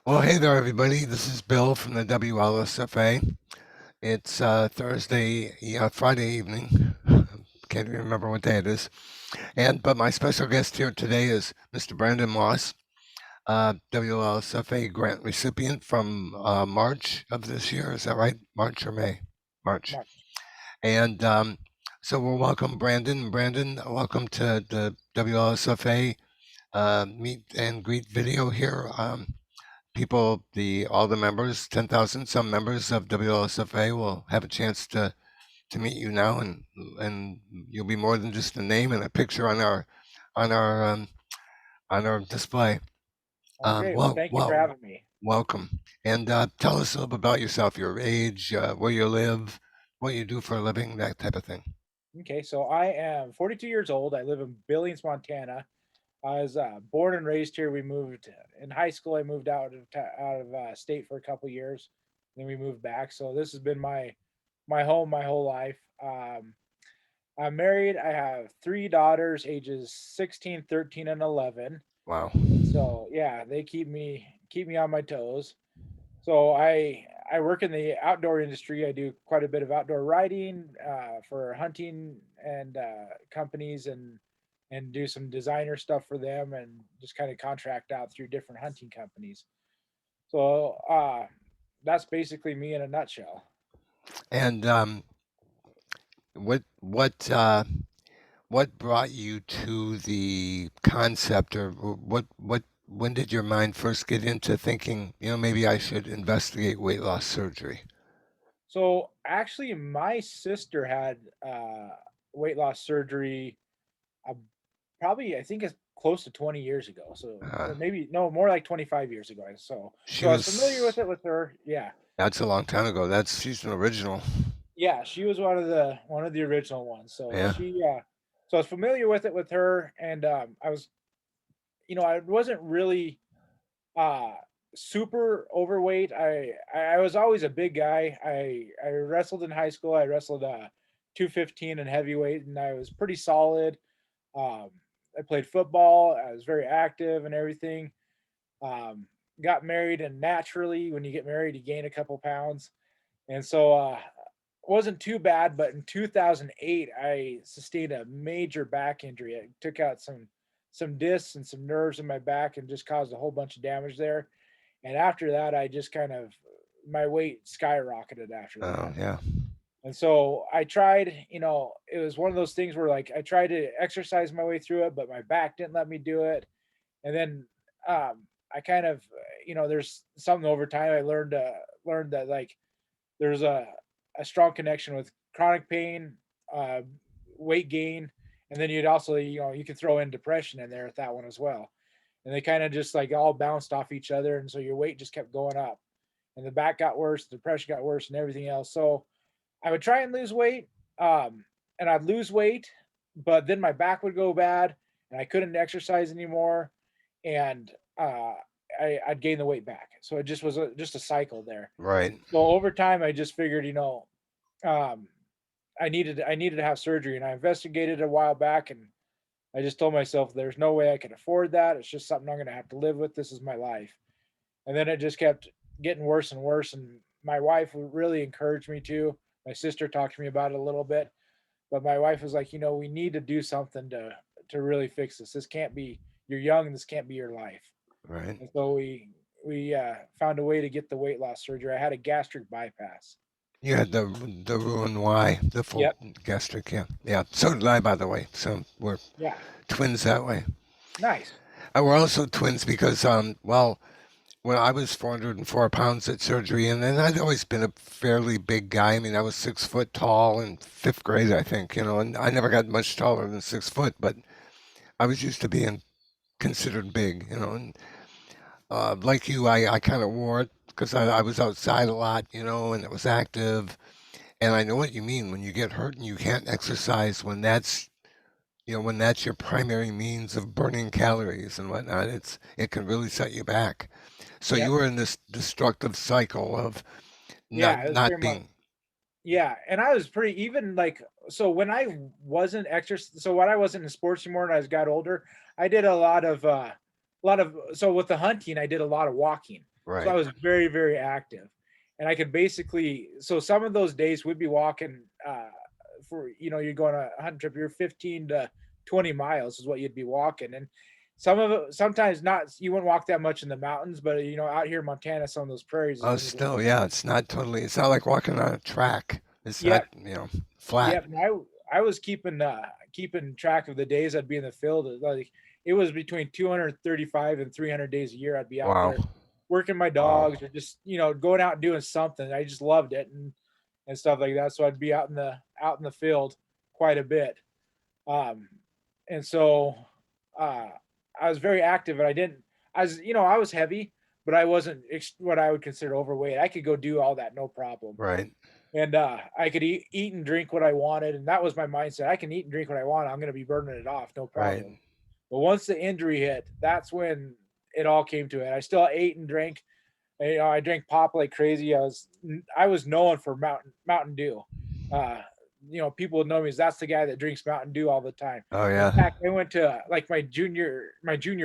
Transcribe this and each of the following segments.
Well, hey there, everybody. This is Bill from the WLSFA. It's Thursday, yeah, Friday evening. Can't even remember what day it is. But my special guest here today is Mr. Brandon Moss, WLSFA grant recipient from March of this year. Is that right? March or May? March. March. And so we'll welcome Brandon. Brandon, welcome to the WLSFA meet and greet video here. People, all the members, 10,000 some members of WLSFA will have a chance to meet you now, and you'll be more than just a name and a picture on our um, on our display. Oh, great. Well, Well, thank you for having me. welcome, and tell us a little bit about yourself, your age, where you live, what you do for a living, that type of thing. Okay, so I am 42 years old. I live in Billings, Montana. I was born and raised here. We moved in high school. I moved out of state for a couple years, then we moved back. So this has been my home my whole life. I'm married. I have three daughters, ages 16, 13, and 11. Wow. And so yeah, they keep me on my toes. So I work in the outdoor industry. I do quite a bit of outdoor riding for hunting and companies, and do some designer stuff for them, and just kind of contract out through different hunting companies. So that's basically me in a nutshell. And what what brought you to the concept, or what when did your mind first get into thinking, maybe I should investigate weight loss surgery? So actually, my sister had weight loss surgery. Uh, Probably I think it's close to 20 years ago. So, Uh, or maybe no, more like 25 years ago. she So I was familiar with was it with her. Yeah. That's a long time ago. She's an original. Yeah, she was one of the original ones. So Yeah. so I was familiar with it with her, and I wasn't really uh super overweight. I was always a big guy. I wrestled in high school. I wrestled 215 and heavyweight, and I was pretty solid. Um I played football. I was very active and everything. Um got married, and naturally when you get married you gain a couple pounds. And so wasn't too bad, but in 2008 I sustained a major back injury. It took out some discs and some nerves in my back and just caused a whole bunch of damage there. And after that, I just kind of my weight skyrocketed after Oh, that. yeah. And so I tried, it was one of those things where like I tried to exercise my way through it, but my back didn't let me do it. And then I kind of, there's something over time I learned that like there's a strong connection with chronic pain, uh, weight gain, and then you'd also, you can throw in depression in there with that one as well. And they kind of just like all bounced off each other. And so your weight just kept going up, and the back got worse, the depression got worse, and everything else. So I would try and lose weight, and I'd lose weight, but then my back would go bad, and I couldn't exercise anymore, and I'd gain the weight back. So it just was just a cycle there. Right. So over time, I just figured, um, I needed to have surgery, and I investigated a while back, and I just told myself there's no way I can afford that. It's just something I'm going to have to live with. This is my life. And then it just kept getting worse and worse. And my wife really encouraged me to. My sister talked to me about it a little bit, but my wife was like, we need to do something to really fix this. This can't be. You're young, and this can't be your life. Right. And so we found a way to get the weight loss surgery. I had a gastric bypass. You had the Roux-en-Y, the full Yep. gastric, yeah. Yeah. So did I, by the way. So we're Yeah. twins that way. Nice. And we're also twins because, well, when I was 404 pounds at surgery, and then I'd always been a fairly big guy. I mean, I was 6 foot tall in fifth grade, I think, and I never got much taller than 6 foot, but I was used to being considered big, and like you, I kind of wore it because I was outside a lot, and it was active. And I know what you mean when you get hurt and you can't exercise when that's your primary means of burning calories and whatnot. It can really set you back. So you Yep. were in this destructive cycle of not Yeah, it was not very much. being. Yeah, and I was pretty even like so when I wasn't in sports anymore and I got older, I did a lot of so with the hunting, I did a lot of walking. So I Right. was very, very active. And I could basically, so some of those days we'd be walking for, you're going on a hunting trip, you're 15 to 20 miles is what you'd be walking. And some of it, sometimes not, you wouldn't walk that much in the mountains, but out here in Montana, some of those prairies is Oh, when you'd walk. still, yeah, it's not like walking on a track. It's not, Yep. flat. Yep. And I was keeping track of the days I'd be in the field. Like it was between 235 and 300 days a year I'd be out Wow. there working my Wow. dogs or just, going out and doing something. I just loved it and stuff like that. So I'd be out in the field quite a bit. Um and so uh I was very active and I was heavy, but I wasn't what I would consider overweight. I could go do all that no problem. Right. And I could eat and drink what I wanted, and that was my mindset. I can eat and drink what I want. I'm going to be burning it off, no Right. problem. But once the injury hit, that's when it all came to it. I still ate and drank. I drank pop like crazy. I was known for Mountain Dew. Uh, people would know me as that's the guy that drinks Mountain Dew all the time. Oh In yeah. fact, I went to like my junior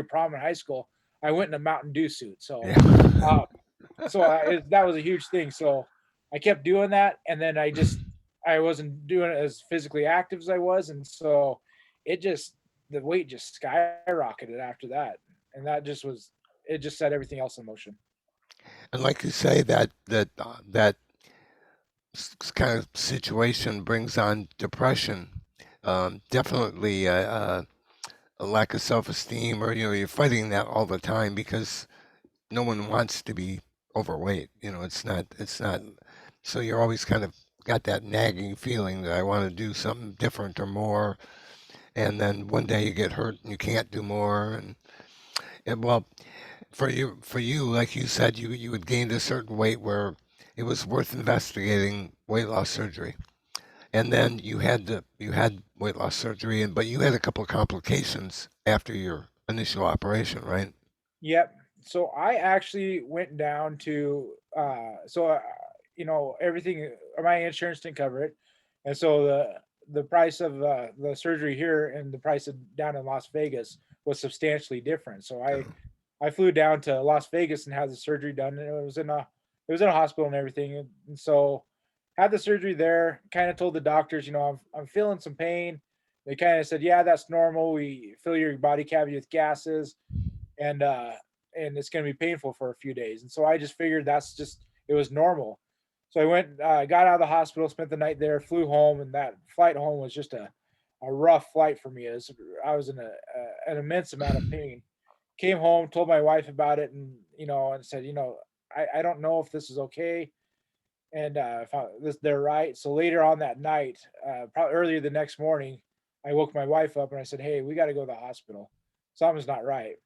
prom in high school. I went in a Mountain Dew suit. So Yeah. uh, that was a huge thing. So I kept doing that, and then I wasn't doing it as physically active as I was, and so it just the weight just skyrocketed after that, and it just set everything else in motion. And like you say, that kind of situation brings on depression. Definitely a lack of self-esteem, or you're fighting that all the time because no one wants to be overweight. It's not. So you're always kind of got that nagging feeling that I want to do something different or more, and then one day you get hurt and you can't do more, and well, for you, like you said, you had gained a certain weight where it was worth investigating weight loss surgery. And then you had weight loss surgery, but you had a couple of complications after your initial operation, right? Yep. So I actually went down to everything, my insurance didn't cover it, and so the price of the surgery here and the price of down in Las Vegas was substantially different. So I Oh, I flew down to Las Vegas and had the surgery done, and it was in a hospital and everything, and so had the surgery there. Kind of told the doctors, I'm feeling some pain. They kind of said, yeah, that's normal. We fill your body cavity with gases, and it's going to be painful for a few days. And so I just figured it was normal. So I went, got out of the hospital, spent the night there, flew home, and that flight home was just a rough flight for me. I was in an immense amount of pain. Came home, told my wife about it, and said, I don't know if this is okay, and if they're right. So later on that night, probably earlier the next morning, I woke my wife up and I said, hey, we got to go to the hospital. Something's not right.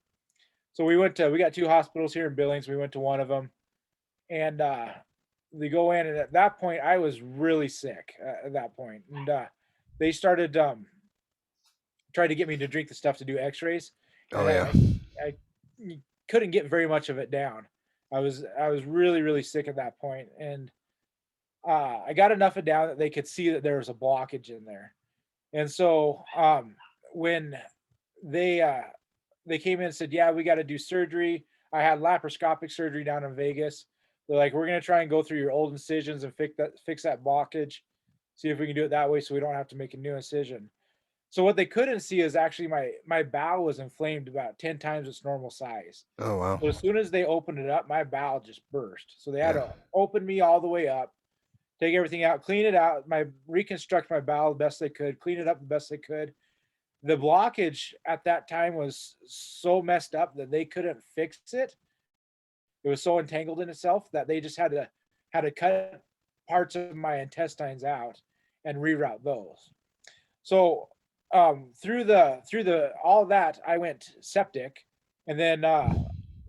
So we got two hospitals here in Billings. We went to one of them, and they go in, and at that point, I was really sick. At that point, and they started trying to get me to drink the stuff to do X-rays, and oh yeah. I couldn't get very much of it down. I was really really sick at that point, and I got enough of it down that they could see that there was a blockage in there, and so when they uh, they came in and said, "Yeah, we got to do surgery." I had laparoscopic surgery down in Vegas. They're like, "We're gonna try and go through your old incisions and fix that blockage, see if we can do it that way, so we don't have to make a new incision." So what they couldn't see is actually my bowel was inflamed about 10 times its normal size. Oh wow. So as soon as they opened it up, my bowel just burst. So they had Yeah. to open me all the way up, take everything out, clean it out, reconstruct my bowel the best they could, clean it up the best they could. The blockage at that time was so messed up that they couldn't fix it. It was so entangled in itself that they just had to cut parts of my intestines out and reroute those. So through the all that, I went septic, and then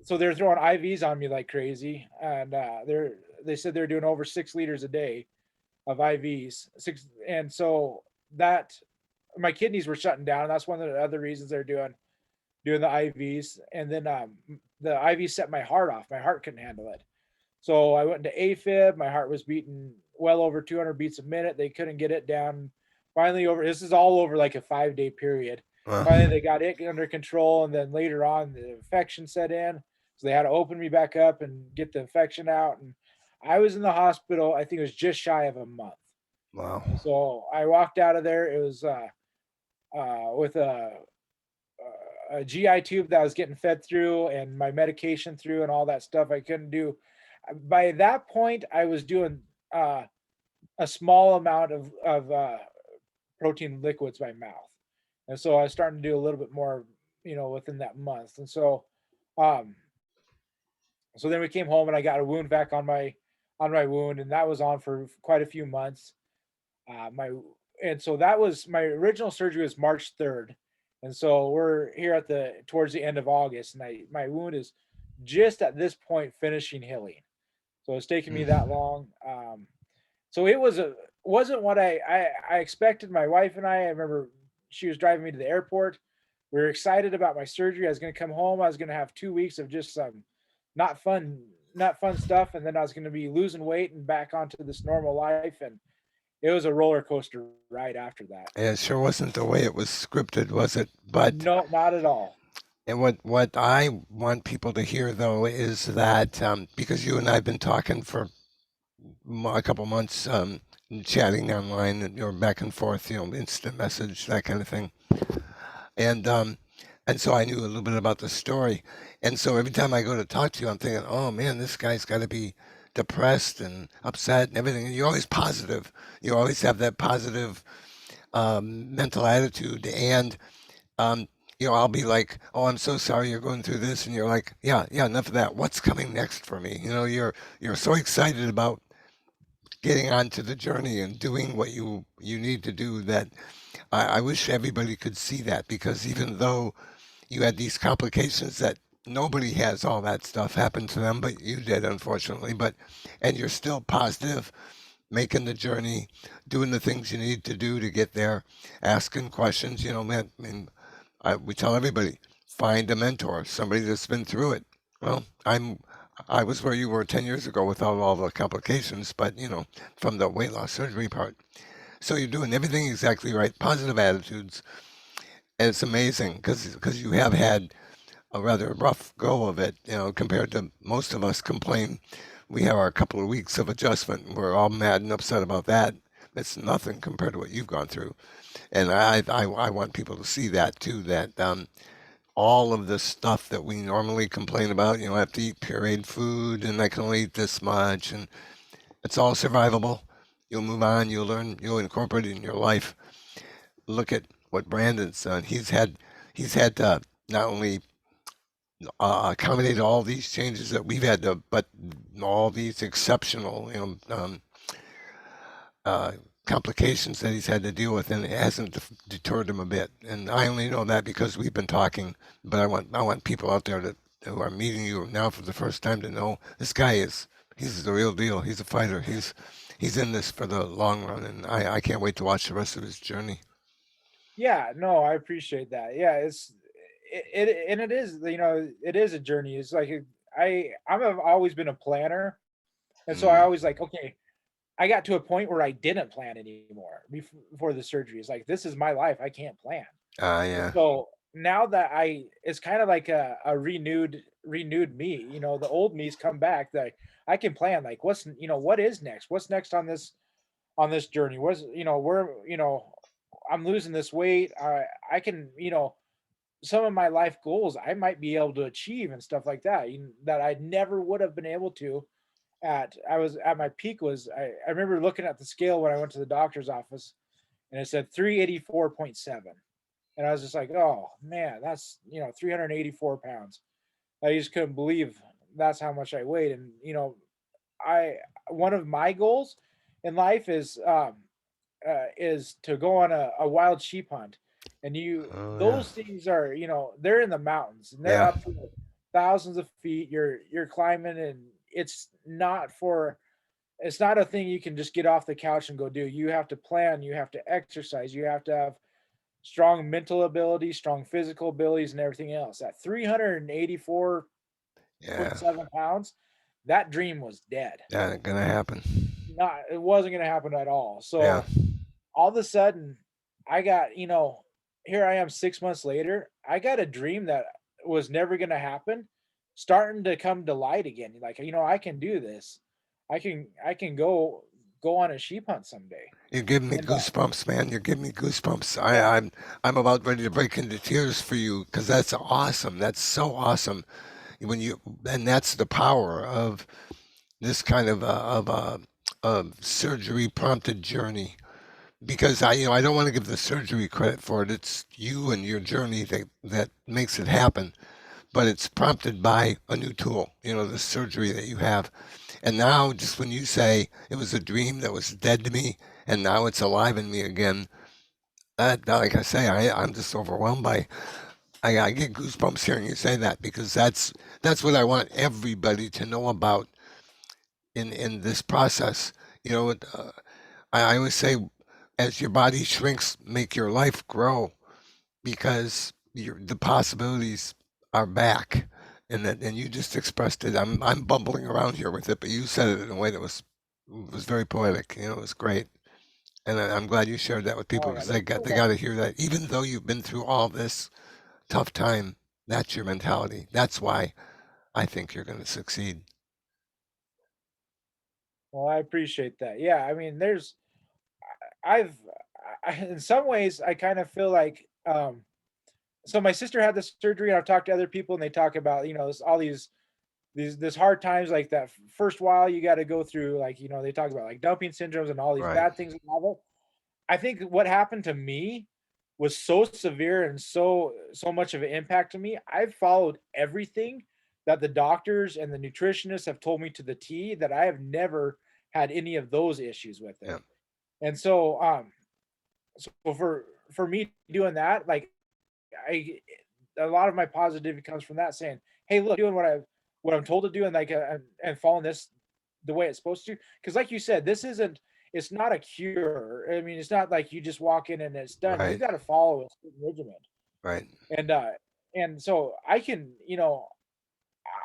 so they're throwing IVs on me like crazy, and they said they're doing over 6 liters a day of IVs. And so that my kidneys were shutting down. That's one of the other reasons they're doing the IVs. And then the IV set my heart off. My heart couldn't handle it. So I went into AFib. My heart was beating well over 200 beats a minute. They couldn't get it down. Finally, this is all over like a 5-day period. Finally, they got it under control, and then later on, the infection set in, so they had to open me back up and get the infection out, and I was in the hospital, I think it was just shy of a month. Wow. So I walked out of there, it was, with a GI tube that I was getting fed through and my medication through and all that stuff I couldn't do. By that point, I was doing, a small amount of protein liquids by mouth. And so I was starting to do a little bit more, within that month. And um, so then we came home and I got a wound back on my wound, and that was on for quite a few months. My and so that was my original surgery was March 3rd. And so we're here at the towards the end of August, and my wound is just at this point finishing healing. So it's taken me that Mm. long. So it wasn't what I expected. My wife and I remember she was driving me to the airport. We were excited about my surgery. I was going to come home. I was going to have 2 weeks of just some not fun, not fun stuff, and then I was going to be losing weight and back onto this normal life. And it was a roller coaster ride after that. It sure wasn't the way it was scripted, was it? But No, not at all. and what I want people to hear though is that because you and I've been talking for a couple months, chatting online, and you're back and forth, instant message, that kind of thing, and so I knew a little bit about the story, and so every time I go to talk to you, I'm thinking, oh man, this guy's got to be depressed and upset and everything. And you're always positive. You always have that positive mental attitude, and um, I'll be like, "Oh, I'm so sorry you're going through this," and you're like, "Yeah, yeah, enough of that. What's coming next for me?" You're so excited about getting onto the journey and doing what you need to do that I wish everybody could see that, because even though you had these complications that nobody has all that stuff happen to them, but you did, unfortunately. But and you're still positive, making the journey, doing the things you need to do to get there, asking questions. Man, I mean, we tell everybody, find a mentor, somebody that's been through it. Well, I was where you were 10 years ago without all the complications, but from the weight loss surgery part. So you're doing everything exactly right, positive attitudes, and it's amazing because you have had a rather rough go of it, compared to most of us complain. We have our couple of weeks of adjustment, and we're all mad and upset about that. It's nothing compared to what you've gone through. And I want people to see that too, that all of the stuff that we normally complain about, I have to eat pureed food and I can only eat this much, and it's all survivable. You'll move on, you'll learn, you'll incorporate it in your life. Look at what Brandon's done. He's had to not only accommodate all these changes that we've had to, but all these exceptional, uh, complications that he's had to deal with, and it hasn't deterred him a bit. And I only know that because we've been talking. But I want people out there who are meeting you now for the first time to know this guy he's the real deal. He's a fighter. He's in this for the long run, and I can't wait to watch the rest of his journey. Yeah, no, I appreciate that. Yeah, and it is, it is a journey. It's like I've always been a planner, and so I Mm. always like, okay, I got to a point where I didn't plan anymore before the surgery. It's like this is my life. I can't plan. And Yeah, so now that it's kind of like a renewed me. The old me's come back. That I can plan. Like what is next? What's next on this journey? What's where I'm losing this weight. I can some of my life goals I might be able to achieve and stuff like that that I never would have been able to at I was at my peak was I remember looking at the scale when I went to the doctor's office and it said 384.7. And I was just like, oh man, that's 384 pounds. I just couldn't believe that's how much I weighed. And I one of my goals in life is to go on a wild sheep hunt. And oh yeah, those things are, they're in the mountains and they're yeah, up to thousands of feet. You're climbing, and it's not a thing you can just get off the couch and go do. You have to plan, you have to exercise, you have to have strong mental ability, strong physical abilities, and everything else. At 384.7 yeah. pounds, that dream was dead. Yeah, gonna happen. It wasn't going to happen at all. Yeah. So all of a sudden, I got, here I am 6 months later. I got a dream that was never going to happen, starting to come to light again. Like, I can do this. I can go on a sheep hunt someday. You're giving me And goosebumps, man. You're giving me goosebumps. yeah, I'm about ready to break into tears for you because that's awesome. That's so awesome. When you and that's the power of this kind of surgery prompted journey. Because I don't want to give the surgery credit for it. It's you and your journey that makes it happen. But it's prompted by a new tool. The surgery that you have. And now, just when you say it was a dream that was dead to me, and now it's alive in me again, like I say, I'm just overwhelmed by. I get goosebumps hearing you say that because that's what I want everybody to know about in this process. I always say, as your body shrinks, make your life grow because the possibilities are back, and you just expressed it. I'm bumbling around here with it, but you said it in a way that was very poetic. It was great. And I'm glad you shared that with people oh yeah, because there's they so got much. to hear that. Even though you've been through all this tough time, that's your mentality. That's why I think you're going to succeed. Well, I appreciate that. Yeah, I mean, I've, in some ways, I kind of feel like, so my sister had this surgery, and I've talked to other people, and they talk about, all these hard times, like that first while you got to go through, like, they talk about like dumping syndromes and all these Right. bad things that have it. I think what happened to me was so severe and so much of an impact to me. I've followed everything that the doctors and the nutritionists have told me to the T, that I have never had any of those issues with it. Yeah. And so for me doing that, like, I a lot of my positivity comes from that, saying, "Hey, look, doing what I'm told to do, and like, and following this the way it's supposed to." Because, like you said, this isn't. It's not a cure. I mean, it's not like you just walk in and it's done. You Right. got to follow a certain regimen, Right. and so I can,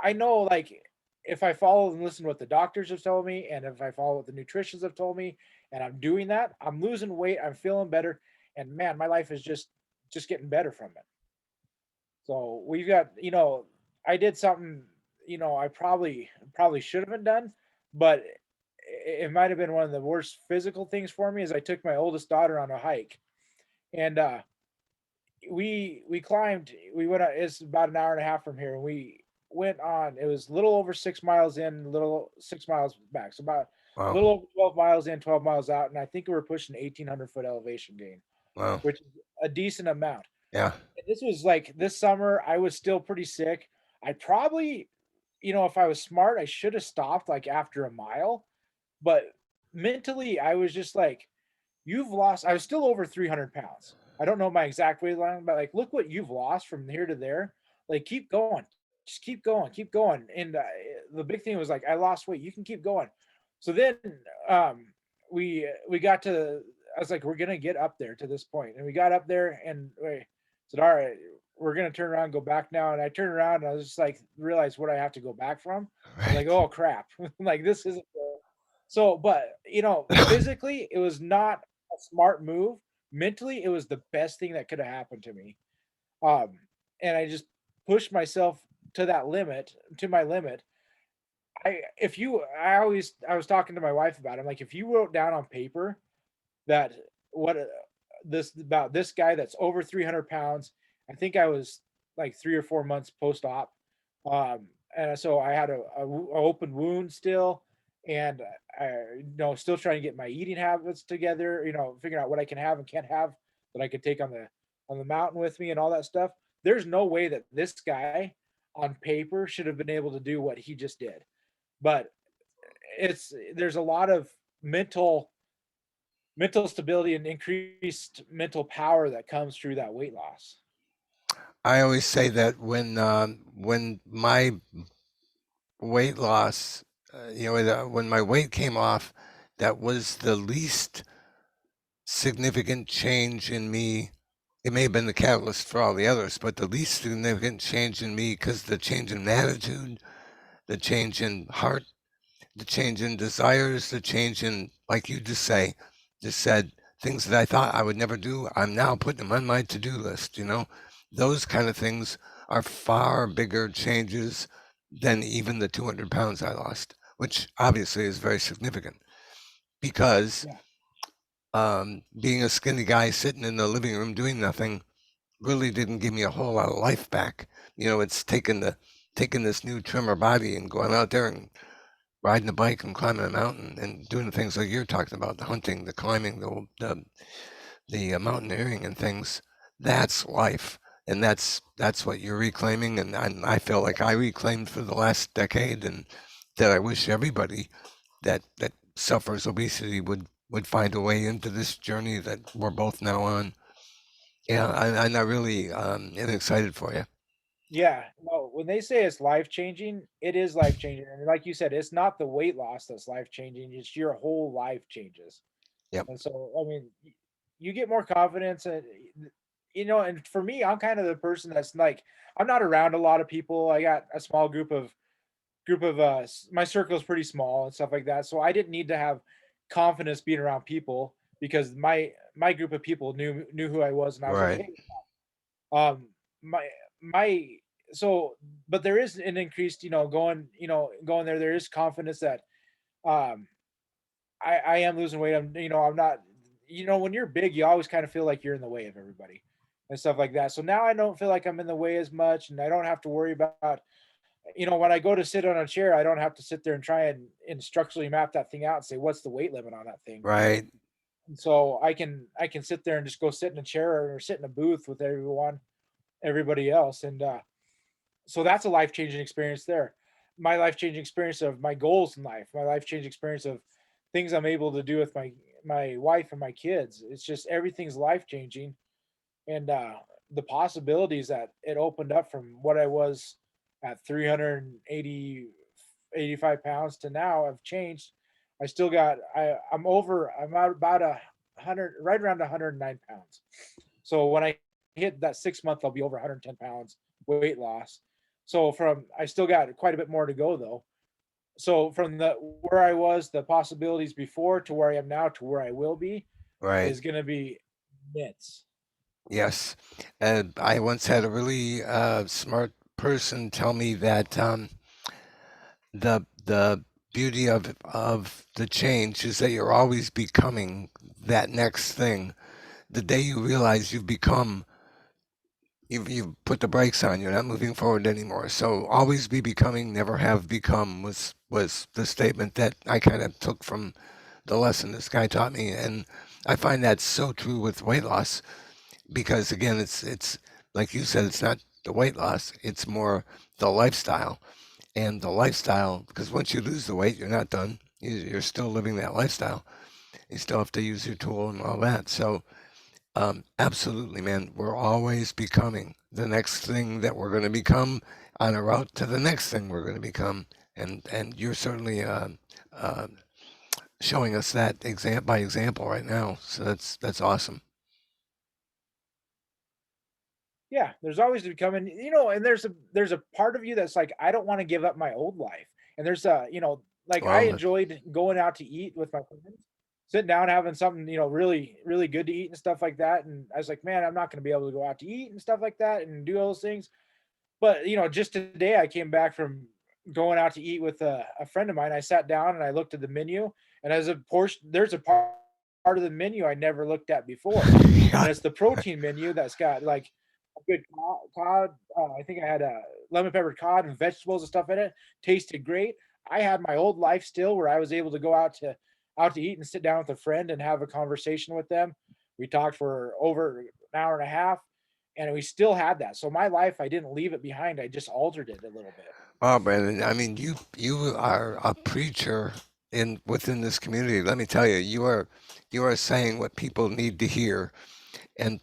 I know, like, if I follow and listen to what the doctors have told me, and if I follow what the nutritionists have told me, and I'm doing that, I'm losing weight, I'm feeling better, and man, my life is just getting better from it. So we've got, I did something, I probably should have done, but it might have been one of the worst physical things for me. Is I took my oldest daughter on a hike, and we climbed. We went. It's about an hour and a half from here, and we went on. It was a little over 6 miles in, little 6 miles back. So about a Wow. little over 12 miles in, 12 miles out, and I think we were pushing 1,800 foot elevation gain, Wow. which is a decent amount. Yeah. This was like this summer. I was still pretty sick. I probably, if I was smart, I should have stopped like after a mile. But mentally, I was just like, you've lost. I was still over 300 pounds. I don't know my exact weight line, but like, look what you've lost from here to there. Like, keep going, just keep going, keep going. And the big thing was like, I lost weight. You can keep going. So then, we got to. I was like, we're gonna get up there to this point, and we got up there, and we said, all right, we're gonna turn around, and go back now. And I turned around, and I was just like, realized what I have to go back from. I was like, Right. oh crap, like this isn't. So, but physically, it was not a smart move. Mentally, it was the best thing that could have happened to me. Um, and I just pushed myself to that limit, to my limit. I was talking to my wife about it. I'm like, if you wrote down on paper that what this about this guy that's over 300 pounds, I think I was like 3 or 4 months post op. And so I had a open wound still, and still trying to get my eating habits together. Figuring out what I can have and can't have that I could take on the mountain with me and all that stuff. There's no way that this guy on paper should have been able to do what he just did, but there's a lot of mental stability and increased mental power that comes through that weight loss. I always say that when my weight loss, when my weight came off, that was the least significant change in me. It may have been the catalyst for all the others, but the least significant change in me because the change in attitude, the change in heart, the change in desires, the change in, like you just said, things that I thought I would never do, I'm now putting them on my to-do list, you know? Those kind of things are far bigger changes than even the 200 pounds I lost, which obviously is very significant because Yeah. being a skinny guy sitting in the living room doing nothing really didn't give me a whole lot of life back. You know, it's taking this new trimmer body and going out there and riding a bike and climbing a mountain and doing the things like you're talking about, the hunting, the climbing, the mountaineering and things. That's life, and that's what you're reclaiming. And I feel like I reclaimed for the last decade, and that I wish everybody that suffers obesity would find a way into this journey that we're both now on. Yeah, I really am excited for you. Yeah, no, when they say it's life changing, it is life changing. And like you said, it's not the weight loss that's life changing, it's your whole life changes. Yep. And so, I mean, you get more confidence and and for me, I'm kind of the person that's like, I'm not around a lot of people. I got a small group of my circle is pretty small and stuff like that. So I didn't need to have confidence being around people because my group of people knew who I was and I was Right. okay. Um, my my so, but there is an increased, going there. There is confidence that um I am losing weight. I'm not. When you're big, you always kind of feel like you're in the way of everybody and stuff like that. So now I don't feel like I'm in the way as much, and I don't have to worry about. When I go to sit on a chair, I don't have to sit there and try and structurally map that thing out and say what's the weight limit on that thing. Right. And so I can sit there and just go sit in a chair or sit in a booth with everybody else, and so that's a life changing experience there. My life changing experience of my goals in life, my life changing experience of things I'm able to do with my wife and my kids. It's just everything's life changing, and the possibilities that it opened up from what I was at 380, 85 pounds to now have changed. I still got I'm out about 100, right around 109 pounds. So when I hit that 6 month, I'll be over 110 pounds weight loss. So I still got quite a bit more to go though. So from the where I was, the possibilities before to where I am now to where I will be Right. is going to be immense. Yes. And I once had a really smart person tell me that the beauty of the change is that you're always becoming that next thing. The day you realize you've put the brakes on, you're not moving forward anymore. So always be becoming, never have become was the statement that I kind of took from the lesson this guy taught me, and I find that so true with weight loss because again, it's like you said, it's not the weight loss, it's more the lifestyle and the lifestyle because once you lose the weight, you're not done. You're still living that lifestyle. You still have to use your tool and all that. So absolutely, man. We're always becoming the next thing that we're going to become on a route to the next thing we're going to become. And you're certainly uh, showing us that by example right now. So that's awesome. Yeah, there's always becoming, and there's a part of you that's like, I don't want to give up my old life. And there's like I Well, enjoyed going out to eat with my friends, sitting down, having something, really, really good to eat and stuff like that. And I was like, man, I'm not going to be able to go out to eat and stuff like that and do all those things. But just today I came back from going out to eat with a friend of mine. I sat down and I looked at the menu, and as a portion, there's a part of the menu I never looked at before, yeah, and it's the protein menu that's got like a good cod. I think I had a lemon peppered cod and vegetables and stuff in it. Tasted great. I had my old life still, where I was able to go out to eat and sit down with a friend and have a conversation with them. We talked for over an hour and a half, and we still had that. So my life, I didn't leave it behind. I just altered it a little bit. well, Brandon. I mean, you are a preacher in within this community. Let me tell you, you are saying what people need to hear, and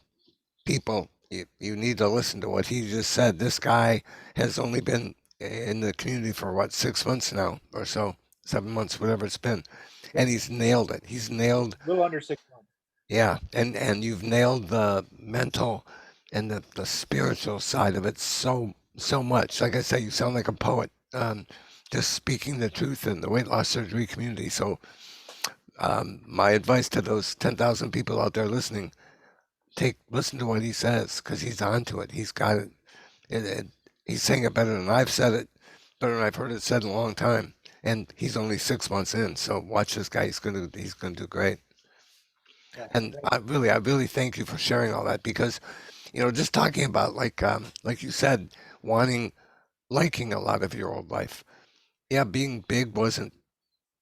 people, you need to listen to what he just said. This guy has only been in the community for what, 6 months now or so, 7 months, whatever it's been, and he's nailed it. He's nailed, A little under 6 months. yeah, and you've nailed the mental and the spiritual side of it so much. Like I say, you sound like a poet, just speaking the truth in the weight loss surgery community. So My advice to those 10,000 people out there listening: listen to what he says, because he's onto it. He's got it. It. He's saying it better than I've said it, better than I've heard it said in a long time. And he's only 6 months in, so watch this guy. He's gonna do great. Yeah, And I really thank you for sharing all that, because just talking about, like you said, wanting liking a lot of your old life. Yeah, being big wasn't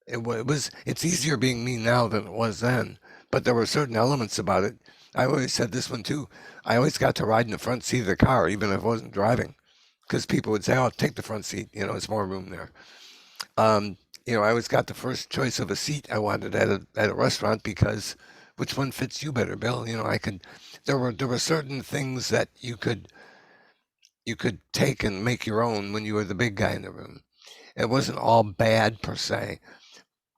it's easier being me now than it was then, but there were certain elements about it. I always said this one too. I always got to ride in the front seat of the car, even if I wasn't driving, because people would say, "Oh, take the front seat. It's more room there." Um, I always got the first choice of a seat I wanted at a restaurant, because which one fits you better, Bill? I could. There were certain things that you could take and make your own when you were the big guy in the room. It wasn't all bad per se,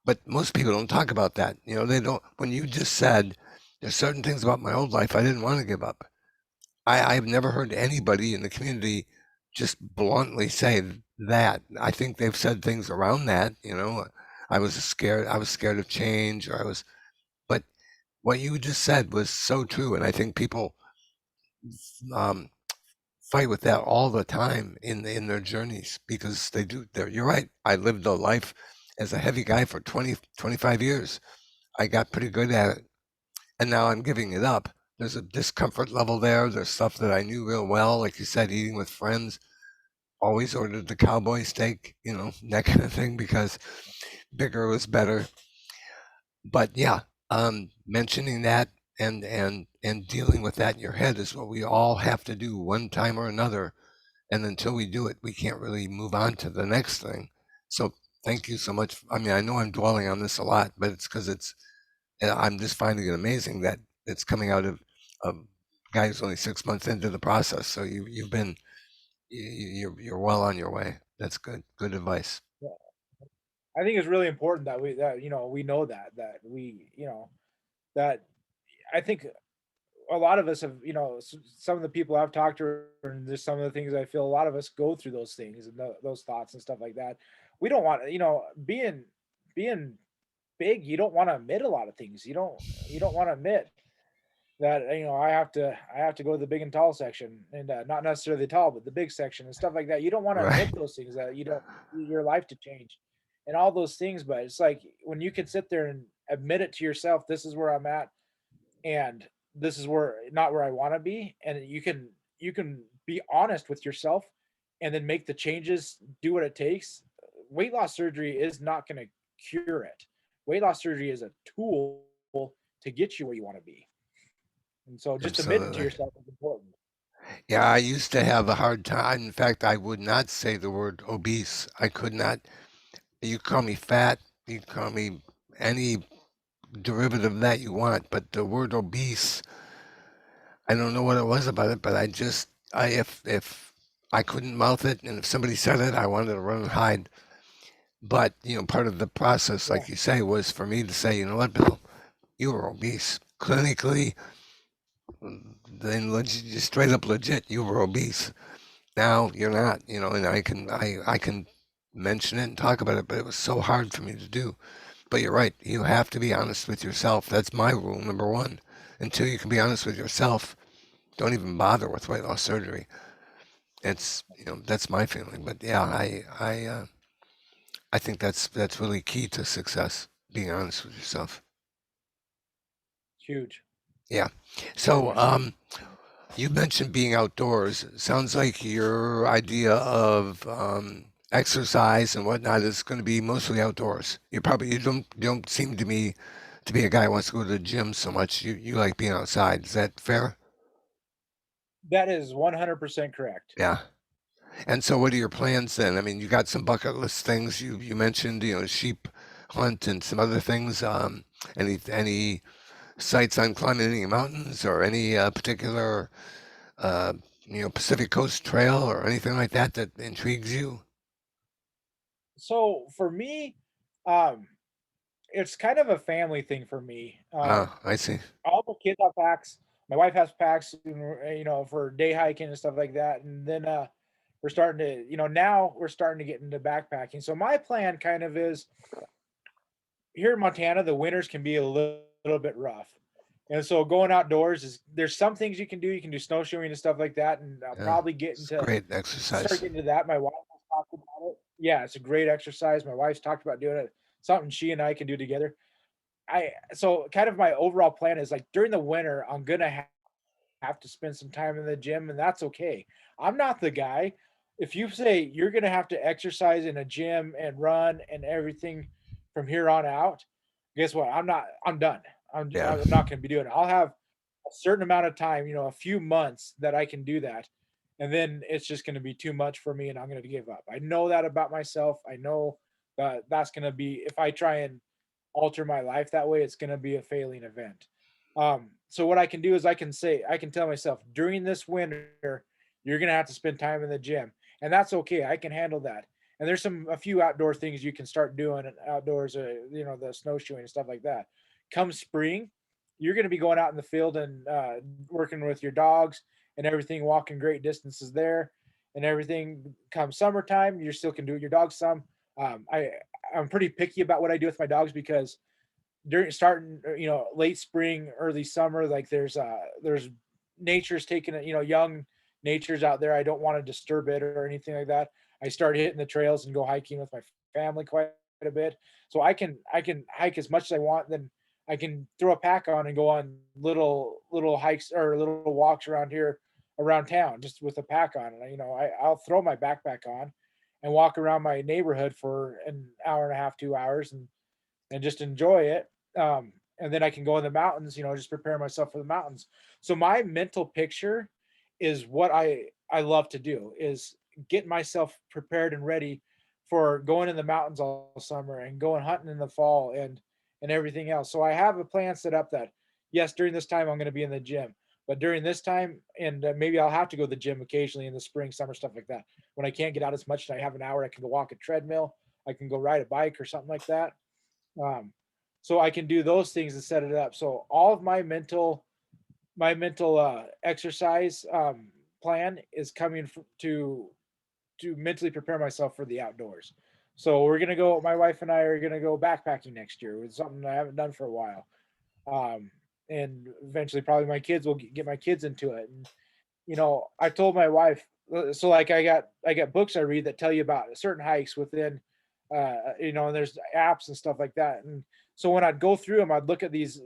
but most people don't talk about that. They don't. When you just said there's certain things about my old life I didn't want to give up. I've never heard anybody in the community just bluntly say that. I think they've said things around that. I was scared of change, or I was. But what you just said was so true, and I think people um, fight with that all the time in their journeys, because they do. You're right. I lived a life as a heavy guy for 20, 25 years. I got pretty good at it, and now I'm giving it up. There's a discomfort level there. There's stuff that I knew real well, like you said, eating with friends. Always ordered the cowboy steak, that kind of thing, because bigger was better. But yeah, mentioning that and dealing with that in your head is what we all have to do one time or another. And until we do it, we can't really move on to the next thing. So thank you so much. I mean, I know I'm dwelling on this a lot, but it's because I'm just finding it amazing that it's coming out of a guy who's only 6 months into the process. So you've been you're well on your way. That's good. Good advice. yeah. I think it's really important that we know that that I think a lot of us have, some of the people I've talked to, and just some of the things I feel, a lot of us go through those things and those thoughts and stuff like that. We don't want, being big, you don't want to admit a lot of things. You don't want to admit that, I have to go to the big and tall section, and not necessarily the tall, but the big section and stuff like that. You don't want to Right. admit those things, that you don't your life to change and all those things. But it's like when you can sit there and admit it to yourself, this is where I'm at, and this is where not where I want to be, and you can be honest with yourself and then make the changes, do what it takes. Weight loss surgery is not going to cure it. Weight loss surgery is a tool to get you where you want to be. And so just admitting to Absolutely. yourself is important. Yeah, I used to have a hard time. In fact, I would not say the word obese. I could not. You call me fat. You call me any derivative of that you want, but the word obese, I don't know what it was about it, but if I couldn't mouth it, and if somebody said it, I wanted to run and hide. But part of the process, Yeah. like you say, was for me to say, you know what, Bill, you were obese. Clinically, then just straight up legit, you were obese. Now you're not, and I can mention it and talk about it, but it was so hard for me to do. But you're right, you have to be honest with yourself. That's my rule number one. Until you can be honest with yourself, don't even bother with weight loss surgery. That's my feeling. But yeah, I think that's really key to success, being honest with yourself. It's huge. Yeah. Very So much so. you mentioned being outdoors. Sounds like your idea of exercise and whatnot is going to be mostly outdoors. You don't seem to me to be a guy who wants to go to the gym so much. You like being outside. Is that fair? That is 100% correct. Yeah. And so, what are your plans then? I mean, you got some bucket list things you mentioned. Sheep hunt and some other things. Any sites on climbing any mountains, or any particular uh, Pacific Coast Trail or anything like that that intrigues you? So for me, um, it's kind of a family thing for me. Ah, I see. All the kids have packs. My wife has packs, for day hiking and stuff like that. And then we're starting to, now we're starting to get into backpacking. So my plan kind of is here in Montana, the winters can be a little bit rough. And so going outdoors is there's some things you can do. You can do snowshoeing and stuff like that. And I'll Yeah, probably get it's into great start exercise. getting into that. My wife has talked about it. Yeah, it's a great exercise. My wife's talked about doing it. Something she and I can do together. I so kind of my overall plan is like during the winter, I'm gonna have to spend some time in the gym, and that's okay. I'm not the guy. If you say you're gonna have to exercise in a gym and run and everything from here on out, guess what? I'm not. I'm done. Yeah. I'm not gonna be doing it. I'll have a certain amount of time, a few months that I can do that, and then it's just gonna be too much for me, and I'm gonna give up. I know that about myself. I know that that's gonna be if I try and alter my life that way, it's gonna be a failing event. So what I can do is I can tell myself during this winter, you're gonna have to spend time in the gym, and that's okay. I can handle that. And there's a few outdoor things you can start doing outdoors, the snowshoeing and stuff like that. Come spring, you're gonna be going out in the field and working with your dogs and everything, walking great distances there and everything. Come summertime, you still can do it your dogs some. Um, I I'm pretty picky about what I do with my dogs because during starting late spring early summer like there's nature's taking it, young nature's out there. I don't want to disturb it or anything like that. I start hitting the trails and go hiking with my family quite a bit, so I can hike as much as I want. Then I can throw a pack on and go on little hikes or little walks around here around town just with a pack on. And I'll throw my backpack on and walk around my neighborhood for an hour and a half 2 hours and just enjoy it. And then I can go in the mountains, just prepare myself for the mountains. So my mental picture is what I love to do is get myself prepared and ready for going in the mountains all summer and going hunting in the fall and everything else. So I have a plan set up that yes, during this time I'm going to be in the gym, but during this time and maybe I'll have to go to the gym occasionally in the spring, summer, stuff like that. When I can't get out as much and I have an hour, I can go walk a treadmill, I can go ride a bike or something like that. um, so I can do those things and set it up. So all of my mental exercise plan is coming to mentally prepare myself for the outdoors. So we're gonna go. My wife and I are gonna go backpacking next year. It's something I haven't done for a while, um, and eventually probably my kids will get my kids into it. And I told my wife, so like I got books I read that tell you about certain hikes within, and there's apps and stuff like that. And so when I'd go through them, I'd look at these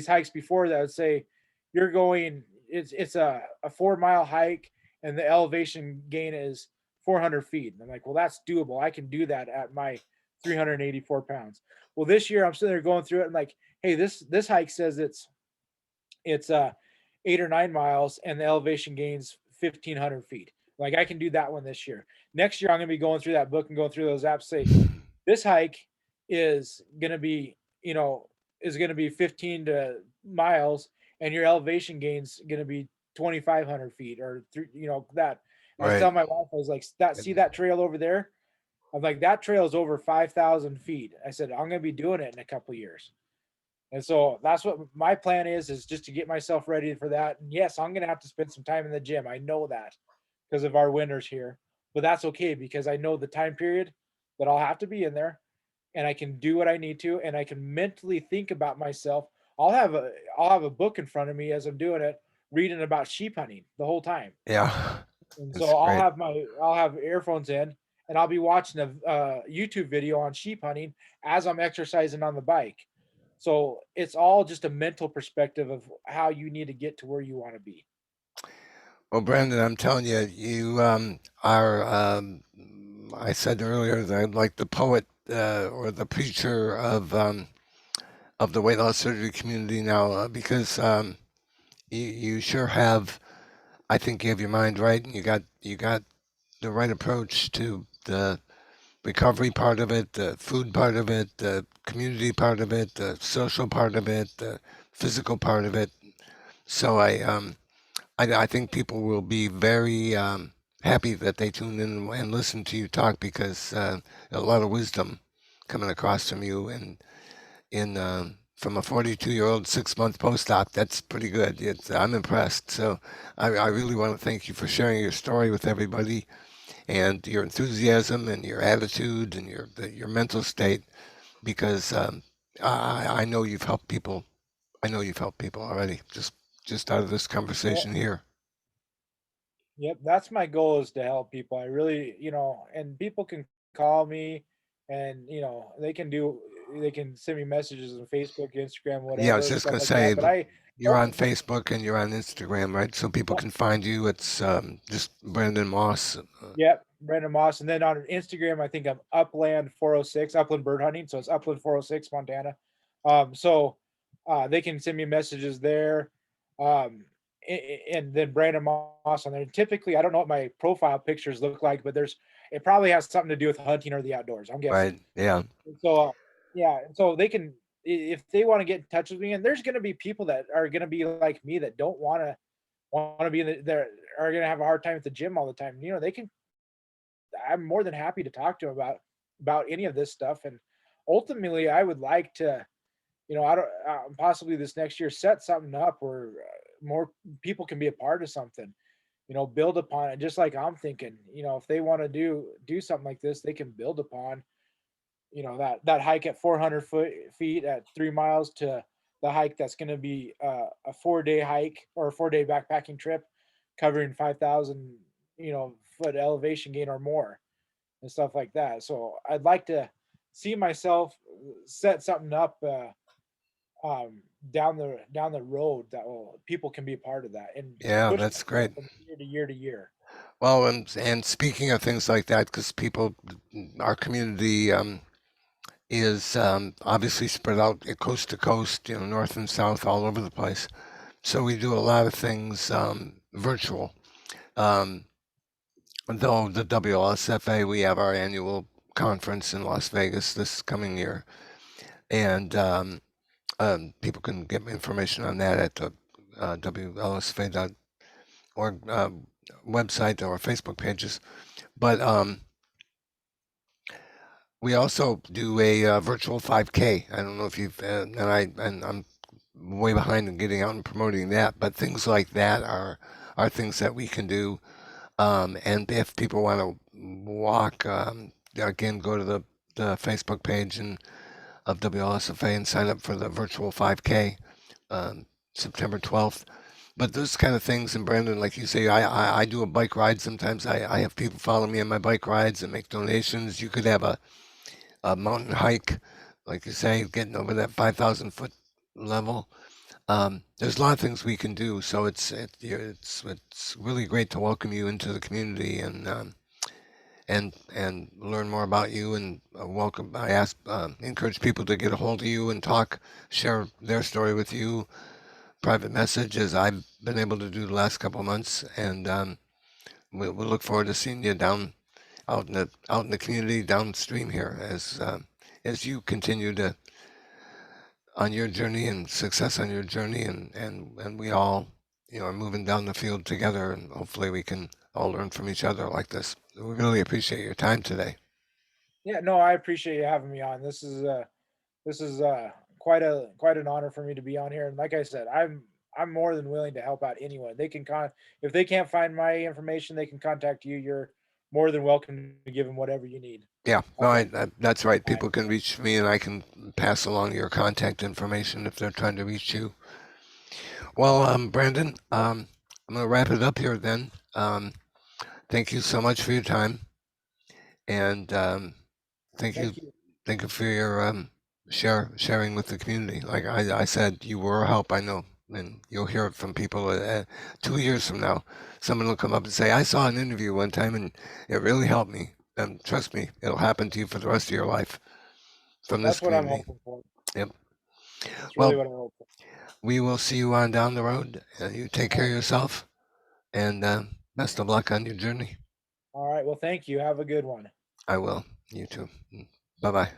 hikes before that would say, you're going, it's a 4 mile hike and the elevation gain is 400 feet. And I'm like, well, that's doable. I can do that at my 384 pounds. Well, this year I'm sitting there going through it and like, hey, this hike says it's 8 or 9 miles and the elevation gains 1,500 feet. Like I can do that one this year. Next year, I'm going to be going through that book and going through those apps. Say this hike is going to be, is going to be 15 to miles, and your elevation gains going to be 2,500 feet or that. I was Right. telling my wife, I was like, that see that trail over there? I'm like, that trail is over 5,000 feet. I said, I'm going to be doing it in a couple of years. And so that's what my plan is just to get myself ready for that. And yes, I'm going to have to spend some time in the gym. I know that because of our winters here, but that's okay because I know the time period that I'll have to be in there and I can do what I need to and I can mentally think about myself. I'll have a I'll have a book in front of me as I'm doing it, reading about sheep hunting the whole time. Yeah. And That's so great. I'll have earphones in and I'll be watching a YouTube video on sheep hunting as I'm exercising on the bike. So it's all just a mental perspective of how you need to get to where you want to be. Well, Brandon, I'm telling you, you are. I said earlier that I'm like the poet or the preacher of the weight loss surgery community now because you sure have. I think you have your mind right, and you got the right approach to the recovery part of it, the food part of it, the community part of it, the social part of it, the physical part of it. So I think people will be very happy that they tune in and listen to you talk because a lot of wisdom coming across from you and in from a 42-year-old 6-month postdoc. That's pretty good. I'm impressed. So I really want to thank you for sharing your story with everybody and your enthusiasm and your attitude and your mental state. because I know you've helped people. I know you've helped people already, just out of this Yeah. conversation here. Yep, that's my goal is to help people. I really, and people can call me and, they can send me messages on Facebook, Instagram, Yeah, I was whatever, just stuff gonna like that. say, But I you're on ultimately, Facebook and you're on Instagram, right? So people yep, can find you. It's just Brandon Moss. yep, Brandon Moss. And then on Instagram, I think I'm Upland 406, Upland Bird Hunting. So it's Upland 406, Montana. They can send me messages there. And then Brandon Moss on there. Typically, I don't know what my profile pictures look like, but it probably has something to do with hunting or the outdoors, I'm guessing. Right. Yeah. And so, yeah, and so they can, if they want to get in touch with me, and there's going to be people that are going to be like me that don't want to be in there are going to have a hard time at the gym all the time. They can. I'm more than happy to talk to them about any of this stuff. And ultimately, I would like to, I don't possibly this next year set something up where more people can be a part of something. Build upon it. Just like I'm thinking, if they want to do something like this, they can build upon that hike at 400 feet at 3 miles to the hike that's going to be a 4 day hike or a 4 day backpacking trip covering 5,000 foot elevation gain or more and stuff like that. So I'd like to see myself set something up um, down the road that will people can be a part of that and Yeah, push that's myself great. from year to year to year. Well, and speaking of things like that, because people, our community is obviously spread out coast to coast, north and south, all over the place. So we do a lot of things virtual. Um, though the WLSFA, we have our annual conference in Las Vegas this coming year, and people can get information on that at the WLSFA.org website or Facebook pages. But we also do a virtual 5K. I don't know if you've and I'm way behind in getting out and promoting that, but things like that are things that we can do. And if people want to walk, again, go to the Facebook page of WLSFA and sign up for the virtual 5K, September 12th. But those kind of things, and Brandon, like you say, I do a bike ride sometimes. I have people follow me on my bike rides and make donations. You could have a mountain hike, like you say, getting over that 5,000 foot level. There's a lot of things we can do, so it's really great to welcome you into the community and learn more about you and welcome. I ask encourage people to get a hold of you and talk, share their story with you, private message as I've been able to do the last couple of months, and we'll look forward to seeing you down out in the community downstream here as you continue to on your journey and success on your journey and we all are moving down the field together and hopefully we can all learn from each other like this. We really appreciate your time today. Yeah, no, I appreciate you having me on. This is quite an honor for me to be on here. And like I said, I'm more than willing to help out anyone. They can if they can't find my information, they can contact you. You're more than welcome to give them whatever you need. Yeah, I'll no, take that's right. time. People can reach me and I can pass along your contact information if they're trying to reach you. Well, Brandon, I'm going to wrap it up here then. Thank you so much for your time and thank you Thank you. thank you for your sharing with the community. Like I said, you were a help, I know, and you'll hear it from people 2 years from now. Someone will come up and say, "I saw an interview one time, and it really helped me." And trust me, it'll happen to you for the rest of your life from this That's what I'm community. hoping for. Yep. That's really Well, what I'm hoping for. we will see you on down the road. You take All care of right. yourself, and best of luck on your journey. All right. Well, thank you. Have a good one. I will. You too. Bye bye.